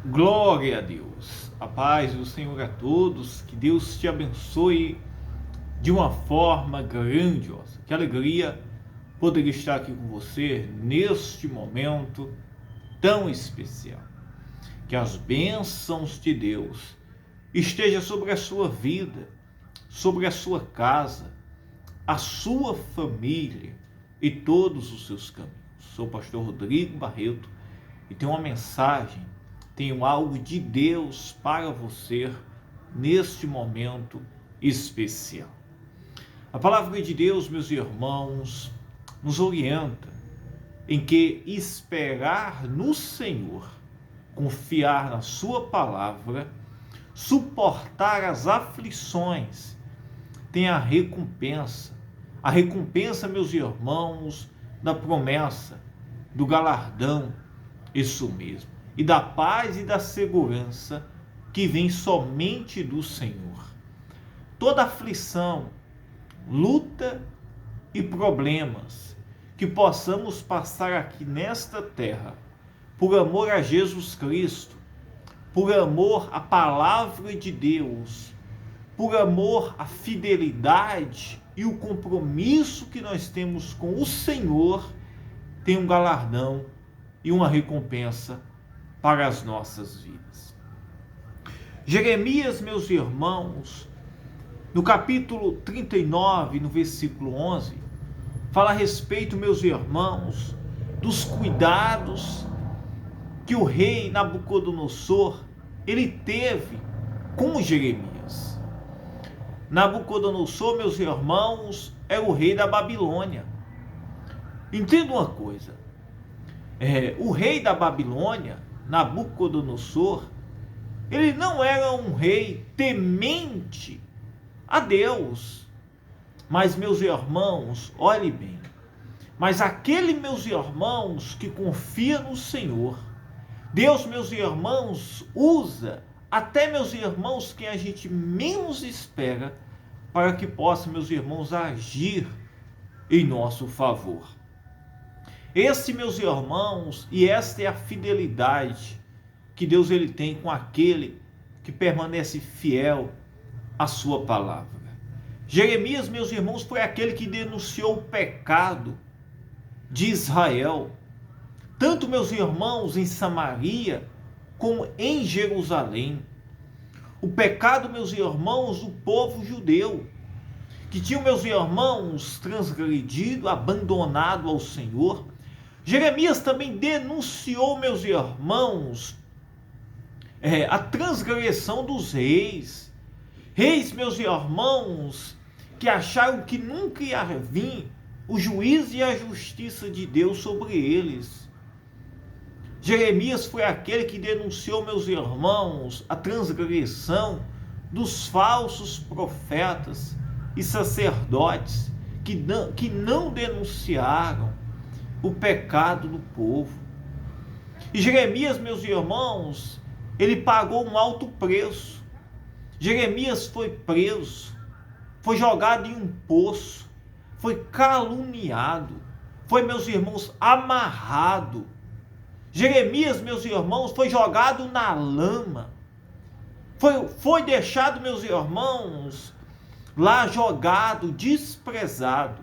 Glória a Deus, a paz do Senhor a todos, que Deus te abençoe de uma forma grandiosa. Que alegria poder estar aqui com você neste momento tão especial. Que as bênçãos de Deus estejam sobre a sua vida, sobre a sua casa, a sua família e todos os seus caminhos. Sou o pastor Rodrigo Barreto e tenho uma mensagem, tenho algo de Deus para você neste momento especial. A palavra de Deus, meus irmãos, nos orienta em que esperar no Senhor, confiar na sua palavra, suportar as aflições, tem a recompensa. A recompensa, meus irmãos, da promessa, do galardão, isso mesmo, e da paz e da segurança que vem somente do Senhor. Toda aflição, luta e problemas que possamos passar aqui nesta terra, por amor a Jesus Cristo, por amor à palavra de Deus, por amor à fidelidade e o compromisso que nós temos com o Senhor, tem um galardão e uma recompensa para as nossas vidas. Jeremias, meus irmãos, no capítulo 39, no versículo 11, fala a respeito, meus irmãos, dos cuidados que o rei Nabucodonosor ele teve com Jeremias. Nabucodonosor, meus irmãos, é o rei da Babilônia. Entenda uma coisa, o rei da Babilônia, Nabucodonosor, ele não era um rei temente a Deus, mas, meus irmãos, olhe bem, mas aquele, meus irmãos, que confia no Senhor, Deus, meus irmãos, usa até, meus irmãos, quem a gente menos espera, para que possa, meus irmãos, agir em nosso favor. Esse, meus irmãos, e esta é a fidelidade que Deus ele tem com aquele que permanece fiel à sua palavra. Jeremias, meus irmãos, foi aquele que denunciou o pecado de Israel, tanto, meus irmãos, em Samaria como em Jerusalém. O pecado, meus irmãos, do povo judeu, que tinham, meus irmãos, transgredido, abandonado ao Senhor. Jeremias também denunciou, meus irmãos, a transgressão dos reis. Reis, meus irmãos, que acharam que nunca ia vir o juízo e a justiça de Deus sobre eles. Jeremias foi aquele que denunciou, meus irmãos, a transgressão dos falsos profetas e sacerdotes que não denunciaram o pecado do povo. E Jeremias, meus irmãos, ele pagou um alto preço. Jeremias foi preso, foi jogado em um poço, foi caluniado, foi, meus irmãos, amarrado. Jeremias, meus irmãos, foi jogado na lama, foi deixado, meus irmãos, lá jogado, desprezado.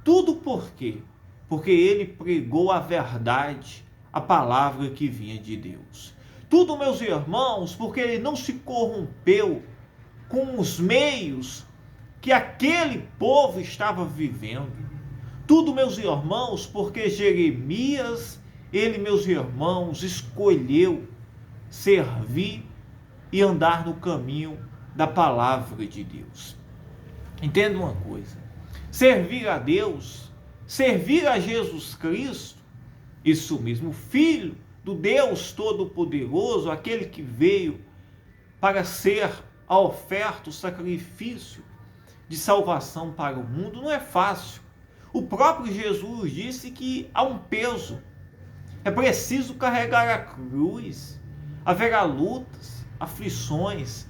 Tudo por quê? Porque ele pregou a verdade, a palavra que vinha de Deus. Tudo, meus irmãos, porque ele não se corrompeu com os meios que aquele povo estava vivendo. Tudo, meus irmãos, porque Jeremias, ele, meus irmãos, escolheu servir e andar no caminho da palavra de Deus. Entenda uma coisa, servir a Deus, servir a Jesus Cristo, isso mesmo, o Filho do Deus Todo-Poderoso, aquele que veio para ser a oferta, o sacrifício de salvação para o mundo, não é fácil. O próprio Jesus disse que há um peso, é preciso carregar a cruz, haverá lutas, aflições,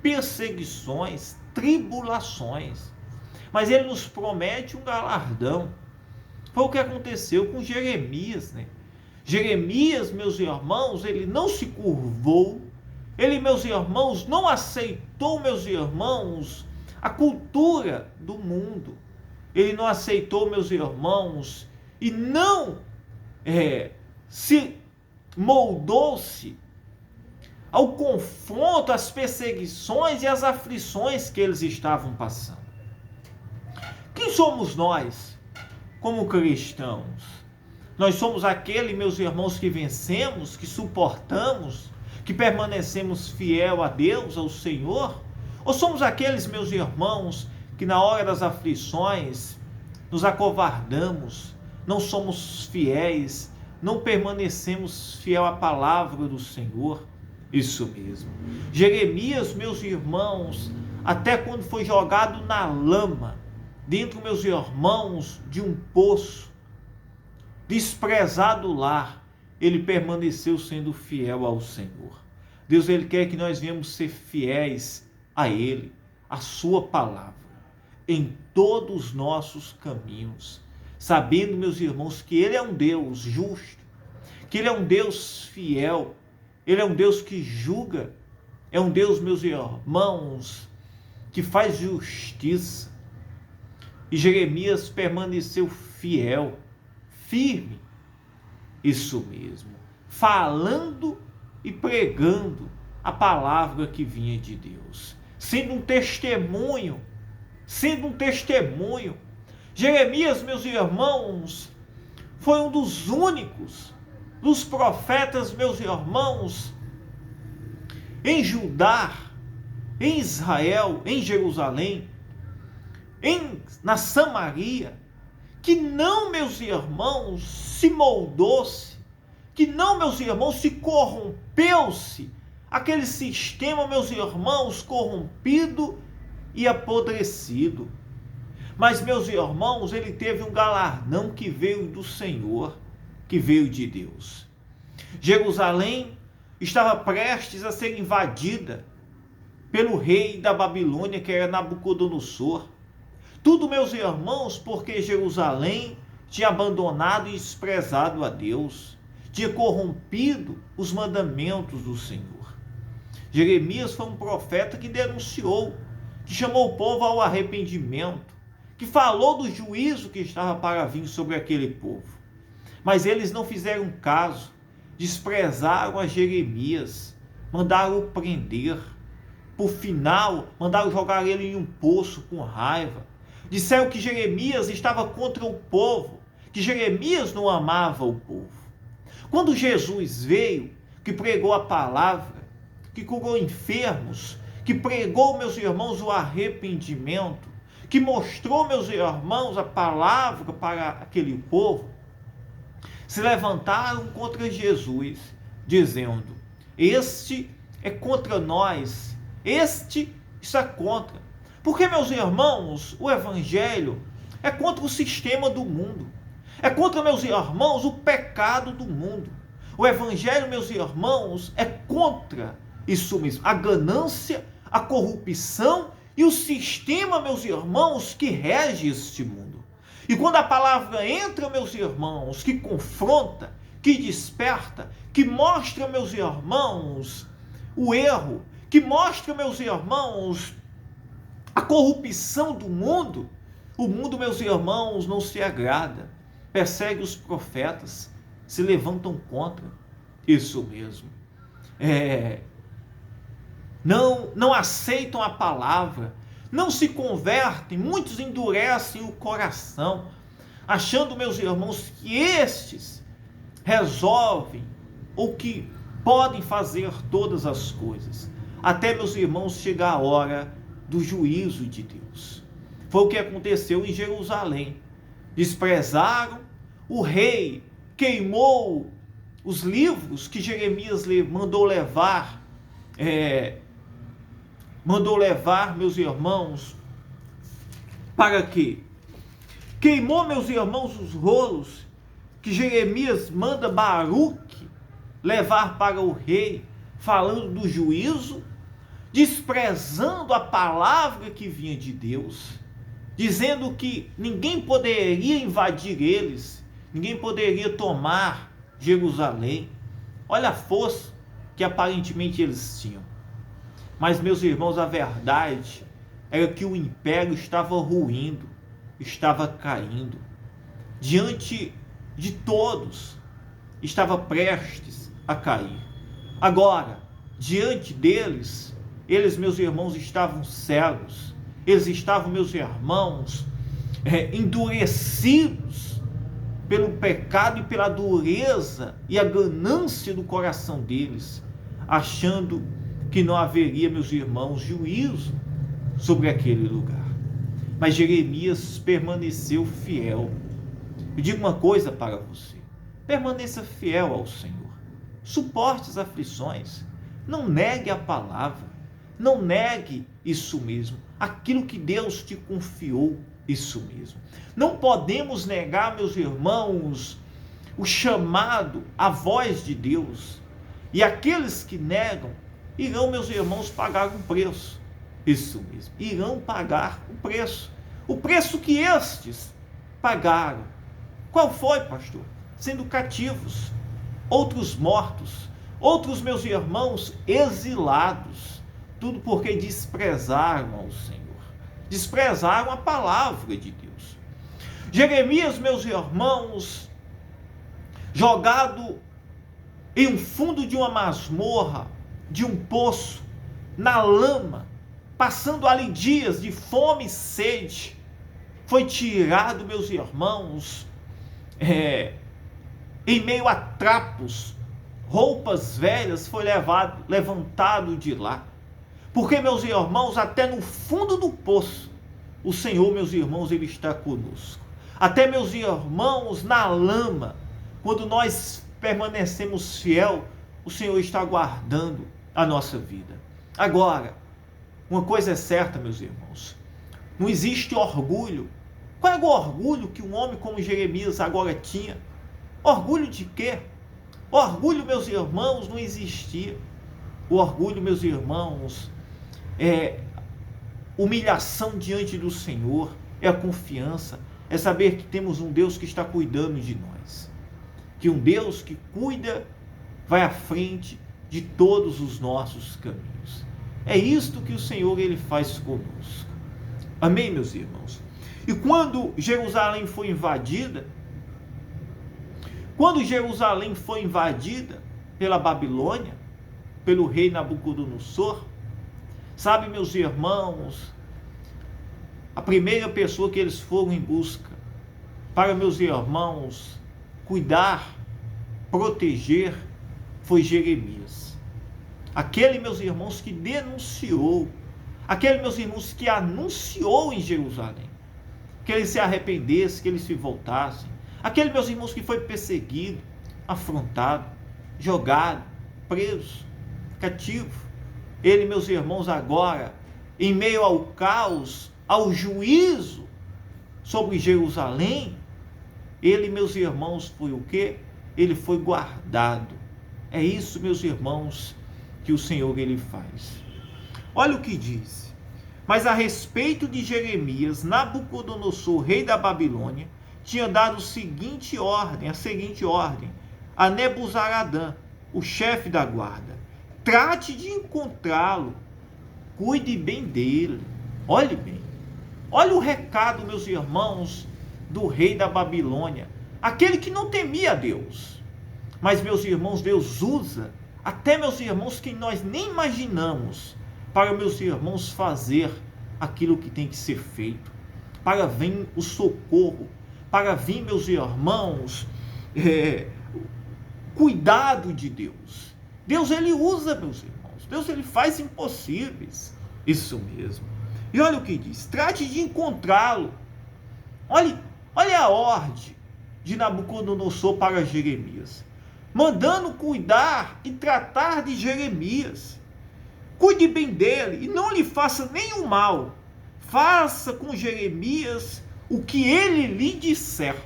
perseguições, tribulações, mas ele nos promete um galardão. Foi o que aconteceu com Jeremias, né? Jeremias, meus irmãos, ele não se curvou, ele, meus irmãos, não aceitou, meus irmãos, a cultura do mundo. Ele não aceitou, meus irmãos, e não se moldou-se ao confronto, às perseguições e às aflições que eles estavam passando. Quem somos nós como cristãos? Nós somos aquele, meus irmãos, que vencemos, que suportamos, que permanecemos fiel a Deus, ao Senhor? Ou somos aqueles, meus irmãos, que na hora das aflições nos acovardamos, não somos fiéis, não permanecemos fiel à palavra do Senhor? Isso mesmo. Jeremias, meus irmãos, até quando foi jogado na lama, dentro, meus irmãos, de um poço, desprezado lá, ele permaneceu sendo fiel ao Senhor. Deus, ele quer que nós venhamos ser fiéis a ele, a sua palavra, em todos os nossos caminhos, sabendo, meus irmãos, que ele é um Deus justo, que ele é um Deus fiel, ele é um Deus que julga, é um Deus, meus irmãos, que faz justiça. E Jeremias permaneceu fiel, firme, isso mesmo, falando e pregando a palavra que vinha de Deus, sendo um testemunho. Jeremias, meus irmãos, foi um dos únicos dos profetas, meus irmãos, em Judá, em Israel, em Jerusalém, na Samaria, que não, meus irmãos, se moldou-se, que não, meus irmãos, se corrompeu-se, aquele sistema, meus irmãos, corrompido e apodrecido. Mas, meus irmãos, ele teve um galardão que veio do Senhor, que veio de Deus. Jerusalém estava prestes a ser invadida pelo rei da Babilônia, que era Nabucodonosor. Tudo, meus irmãos, porque Jerusalém tinha abandonado e desprezado a Deus, tinha corrompido os mandamentos do Senhor. Jeremias foi um profeta que denunciou, que chamou o povo ao arrependimento, que falou do juízo que estava para vir sobre aquele povo. Mas eles não fizeram caso, desprezaram a Jeremias, mandaram-o prender, por final, mandaram jogar ele em um poço com raiva. Disseram que Jeremias estava contra o povo, que Jeremias não amava o povo. Quando Jesus veio, que pregou a palavra, que curou enfermos, que pregou, meus irmãos, o arrependimento, que mostrou, meus irmãos, a palavra para aquele povo, se levantaram contra Jesus, dizendo: este é contra nós, este está contra. Porque, meus irmãos, o evangelho é contra o sistema do mundo, é contra, meus irmãos, o pecado do mundo. O evangelho, meus irmãos, é contra isso mesmo, a ganância, a corrupção e o sistema, meus irmãos, que rege este mundo. E quando a palavra entra, meus irmãos, que confronta, que desperta, que mostra, meus irmãos, o erro, que mostra, meus irmãos, a corrupção do mundo, o mundo, meus irmãos, não se agrada, persegue os profetas, se levantam contra. Isso mesmo. Não aceitam a palavra, não se convertem, muitos endurecem o coração, achando, meus irmãos, que estes resolvem ou que podem fazer todas as coisas, até, meus irmãos, chegar a hora do juízo de Deus. Foi o que aconteceu em Jerusalém. Desprezaram, o rei queimou os livros que Jeremias mandou levar, meus irmãos, para quê? Queimou, meus irmãos, os rolos que Jeremias manda Baruque levar para o rei, falando do juízo, desprezando a palavra que vinha de Deus, dizendo que ninguém poderia invadir eles, ninguém poderia tomar Jerusalém. Olha a força que aparentemente eles tinham. Mas, meus irmãos, a verdade era que o império estava ruindo, estava caindo. Diante de todos, estava prestes a cair. Agora, diante deles, eles, meus irmãos, estavam cegos. Eles estavam, meus irmãos, endurecidos pelo pecado e pela dureza e a ganância do coração deles, achando que não haveria, meus irmãos, juízo sobre aquele lugar. Mas Jeremias permaneceu fiel. Eu digo uma coisa para você: permaneça fiel ao Senhor, suporte as aflições, não negue a palavra, não negue isso mesmo, aquilo que Deus te confiou, isso mesmo. Não podemos negar, meus irmãos, o chamado, a voz de Deus. E aqueles que negam irão, meus irmãos, pagar um preço. Isso mesmo, irão pagar o preço que estes pagaram. Qual foi, pastor? Sendo cativos, outros mortos, outros, meus irmãos, exilados, tudo porque desprezaram ao Senhor, desprezaram a palavra de Deus. Jeremias, meus irmãos, jogado em um fundo de uma masmorra, de um poço, na lama, passando ali dias de fome e sede, foi tirado, meus irmãos, em meio a trapos, roupas velhas, foi levantado de lá. Porque, meus irmãos, até no fundo do poço, o Senhor, meus irmãos, Ele está conosco. Até, meus irmãos, na lama, quando nós permanecemos fiel, o Senhor está guardando a nossa vida. Agora, uma coisa é certa, meus irmãos, não existe orgulho. Qual é o orgulho que um homem como Jeremias agora tinha? Orgulho de quê? Orgulho, meus irmãos, não existia. O orgulho, meus irmãos, é humilhação diante do Senhor, é a confiança, é saber que temos um Deus que está cuidando de nós, que um Deus que cuida vai à frente de todos os nossos caminhos. É isto que o Senhor Ele faz conosco. Amém, meus irmãos? E quando Jerusalém foi invadida, pela Babilônia, pelo rei Nabucodonosor, sabe, meus irmãos, a primeira pessoa que eles foram em busca para, meus irmãos, cuidar, proteger, foi Jeremias. Aquele, meus irmãos, que denunciou, aquele, meus irmãos, que anunciou em Jerusalém, que eles se arrependessem, que eles se voltassem. Aquele, meus irmãos, que foi perseguido, afrontado, jogado, preso, cativo. Ele, meus irmãos, agora, em meio ao caos, ao juízo sobre Jerusalém, ele, meus irmãos, foi o quê? Ele foi guardado. É isso, meus irmãos, que o Senhor Ele faz. Olha o que diz: mas a respeito de Jeremias, Nabucodonosor, rei da Babilônia, tinha dado a seguinte ordem a Nebuzaradã, o chefe da guarda: trate de encontrá-lo, cuide bem dele. Olhe bem, olha o recado, meus irmãos, do rei da Babilônia, aquele que não temia a Deus. Mas, meus irmãos, Deus usa até, meus irmãos, que nós nem imaginamos, para, meus irmãos, fazer aquilo que tem que ser feito, para vir o socorro, para vir, meus irmãos, cuidado de Deus. Deus, Ele usa, meus irmãos, Deus, Ele faz impossíveis, isso mesmo. E olha o que diz: trate de encontrá-lo. Olha a ordem de Nabucodonosor para Jeremias, mandando cuidar e tratar de Jeremias. Cuide bem dele e não lhe faça nenhum mal. Faça com Jeremias o que ele lhe disser.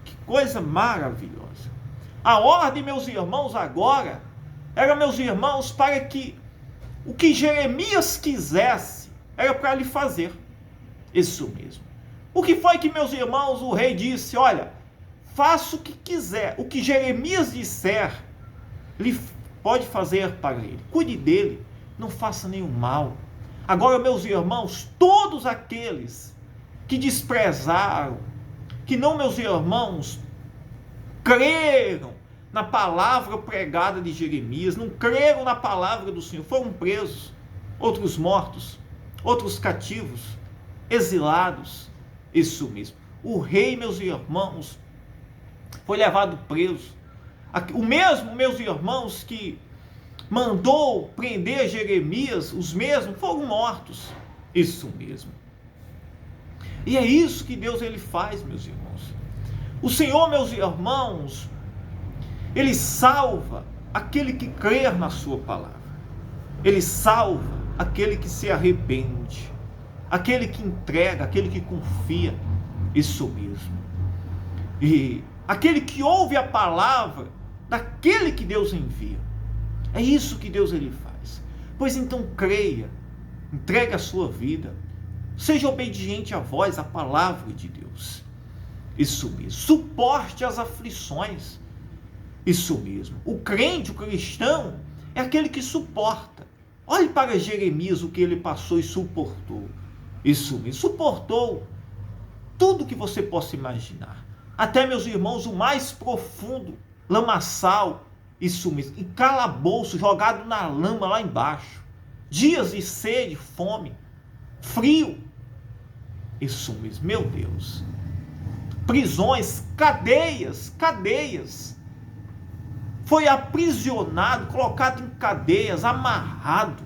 Que coisa maravilhosa. A ordem, meus irmãos, agora era, meus irmãos, para que o que Jeremias quisesse era para lhe fazer. Isso mesmo. O que foi que, meus irmãos, o rei disse? Olha, faça o que quiser, o que Jeremias disser, ele pode fazer para ele. Cuide dele, não faça nenhum mal. Agora, meus irmãos, todos aqueles que desprezaram, que não, meus irmãos, creram na palavra pregada de Jeremias, não creram na palavra do Senhor, foram presos, outros mortos, outros cativos, exilados, isso mesmo. O rei, meus irmãos, foi levado preso. O mesmo, meus irmãos, que mandou prender Jeremias, os mesmos foram mortos, isso mesmo. E é isso que Deus ele faz, meus irmãos. O Senhor, meus irmãos, ele salva aquele que crer na sua palavra. Ele salva aquele que se arrepende, aquele que entrega, aquele que confia, isso mesmo. E aquele que ouve a palavra daquele que Deus envia. É isso que Deus ele faz. Pois então creia, entregue a sua vida, seja obediente à voz, à palavra de Deus. Isso mesmo. Suporte as aflições. Isso mesmo. O crente, o cristão, é aquele que suporta. Olhe para Jeremias, o que ele passou e suportou. Isso mesmo. Suportou tudo que você possa imaginar. Até, meus irmãos, o mais profundo lamaçal, isso mesmo, em calabouço, jogado na lama lá embaixo. Dias de sede, fome, frio. Isso mesmo, meu Deus. Prisões, cadeias. Foi aprisionado, colocado em cadeias, amarrado,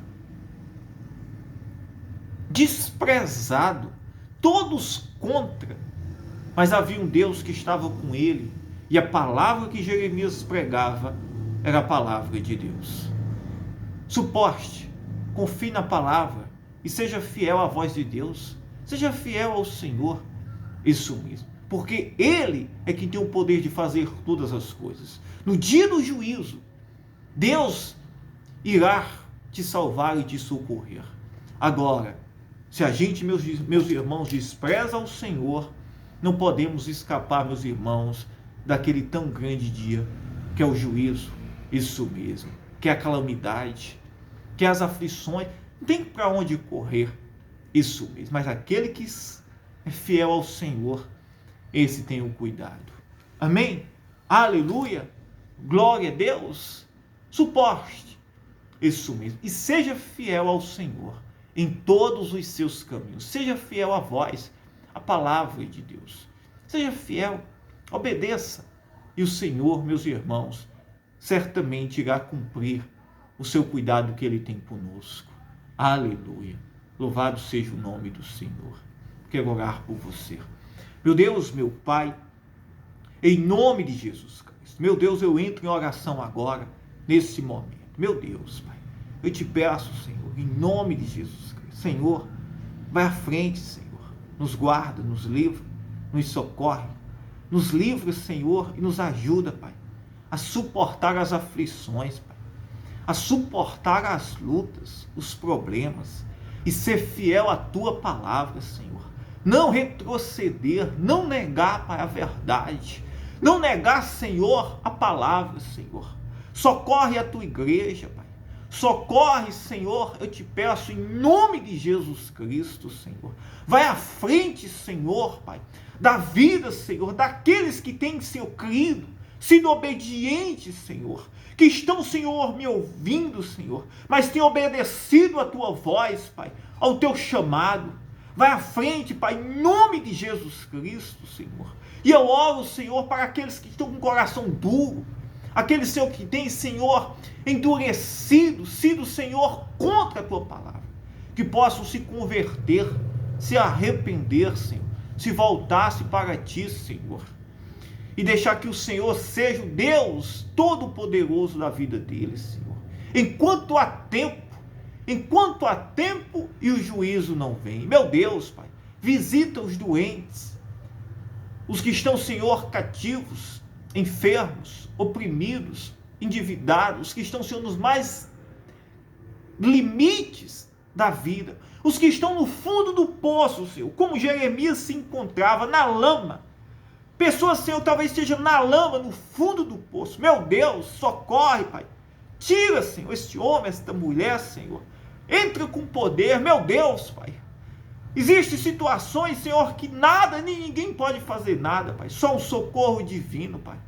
desprezado, todos contra. Mas havia um Deus que estava com ele, e a palavra que Jeremias pregava era a palavra de Deus. Suporte, confie na palavra e seja fiel à voz de Deus. Seja fiel ao Senhor, isso mesmo, porque Ele é quem tem o poder de fazer todas as coisas. No dia do juízo, Deus irá te salvar e te socorrer. Agora, se a gente, meus irmãos, despreza o Senhor, não podemos escapar, meus irmãos, daquele tão grande dia, que é o juízo, isso mesmo, que é a calamidade, que é as aflições, não tem para onde correr, isso mesmo, mas aquele que é fiel ao Senhor, esse tem o cuidado. Amém? Aleluia! Glória a Deus! Suporte, isso mesmo, e seja fiel ao Senhor em todos os seus caminhos. Seja fiel à voz, à palavra de Deus. Seja fiel, obedeça. E o Senhor, meus irmãos, certamente irá cumprir o seu cuidado que Ele tem conosco. Aleluia. Louvado seja o nome do Senhor. Quero orar por você. Meu Deus, meu Pai, em nome de Jesus Cristo. Meu Deus, eu entro em oração agora, nesse momento. Meu Deus, Pai, eu te peço, Senhor, em nome de Jesus Cristo. Senhor, vai à frente, Senhor. Nos guarda, nos livra, nos socorre. Nos livra, Senhor, e nos ajuda, Pai, a suportar as aflições, Pai, a suportar as lutas, os problemas, e ser fiel à Tua palavra, Senhor. Não retroceder, não negar, Pai, a verdade, não negar, Senhor, a palavra, Senhor. Socorre a Tua igreja, Pai. Socorre, Senhor, eu te peço em nome de Jesus Cristo, Senhor. Vai à frente, Senhor, Pai, da vida, Senhor, daqueles que têm, Senhor, crido, sido obedientes, Senhor, que estão, Senhor, me ouvindo, Senhor, mas têm obedecido a Tua voz, Pai, ao Teu chamado. Vai à frente, Pai, em nome de Jesus Cristo, Senhor. E eu oro, Senhor, para aqueles que estão com o coração duro, aqueles, Senhor, que têm, Senhor, endurecido, sido, Senhor, contra a Tua palavra, que possam se converter, se arrepender, Senhor, se voltar-se para Ti, Senhor, e deixar que o Senhor seja o Deus Todo-Poderoso da vida deles, Senhor. Enquanto há tempo e o juízo não vem. Meu Deus, Pai, visita os doentes, os que estão, Senhor, cativos, enfermos, oprimidos, endividados, os que estão, Senhor, nos mais limites da vida, os que estão no fundo do poço, Senhor, como Jeremias se encontrava na lama, Pessoas, Senhor, talvez estejam na lama, no fundo do poço. Meu Deus, socorre, Pai. Tira, Senhor, este homem, esta mulher, Senhor. Entra com poder, meu Deus, Pai. Existem situações, Senhor, que nada, nem ninguém pode fazer nada, Pai. Só um socorro divino, Pai.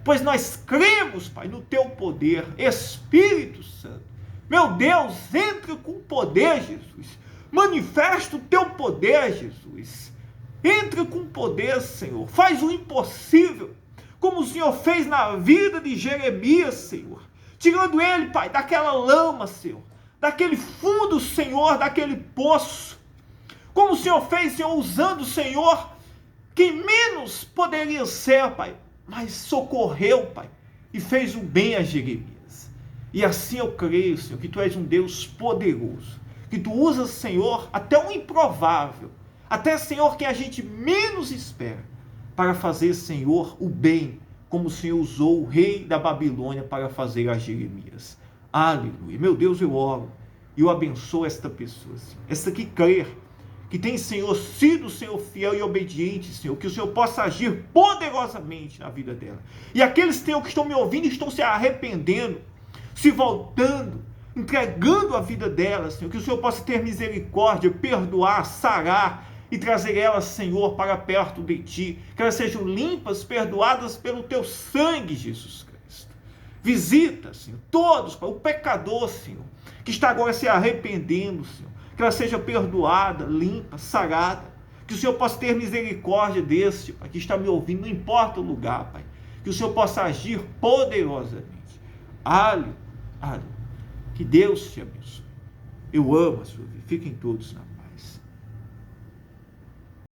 Pois nós cremos, Pai, no Teu poder. Espírito Santo. Meu Deus, entra com poder, Jesus. Manifesta o Teu poder, Jesus. Entra com poder, Senhor. Faz o impossível, como o Senhor fez na vida de Jeremias, Senhor. Tirando ele, Pai, daquela lama, Senhor. Daquele fundo, Senhor, daquele poço. Como o Senhor fez, Senhor, usando o Senhor, quem menos poderia ser, Pai, mas socorreu, Pai, e fez o bem a Jeremias. E assim eu creio, Senhor, que Tu és um Deus poderoso, que Tu usas, Senhor, até o improvável, até, Senhor, que a gente menos espera, para fazer, Senhor, o bem, como o Senhor usou o rei da Babilônia para fazer a Jeremias. Aleluia. Meu Deus, eu oro e eu abençoo esta pessoa, Senhor, esta que crer, que tem, Senhor, sido, Senhor, fiel e obediente, Senhor, que o Senhor possa agir poderosamente na vida dela. E aqueles, Senhor, que estão me ouvindo, estão se arrependendo, se voltando, entregando a vida dela, Senhor, que o Senhor possa ter misericórdia, perdoar, sarar e trazer elas, Senhor, para perto de Ti, que elas sejam limpas, perdoadas pelo Teu sangue, Jesus Cristo. Visita, Senhor, todos, o pecador, Senhor, que está agora se arrependendo, Senhor, que ela seja perdoada, limpa, sarada, que o Senhor possa ter misericórdia desse, Pai, que está me ouvindo, não importa o lugar, Pai, que o Senhor possa agir poderosamente. Aleluia, aleluia. Que Deus te abençoe. Eu amo a sua vida. Fiquem todos na paz.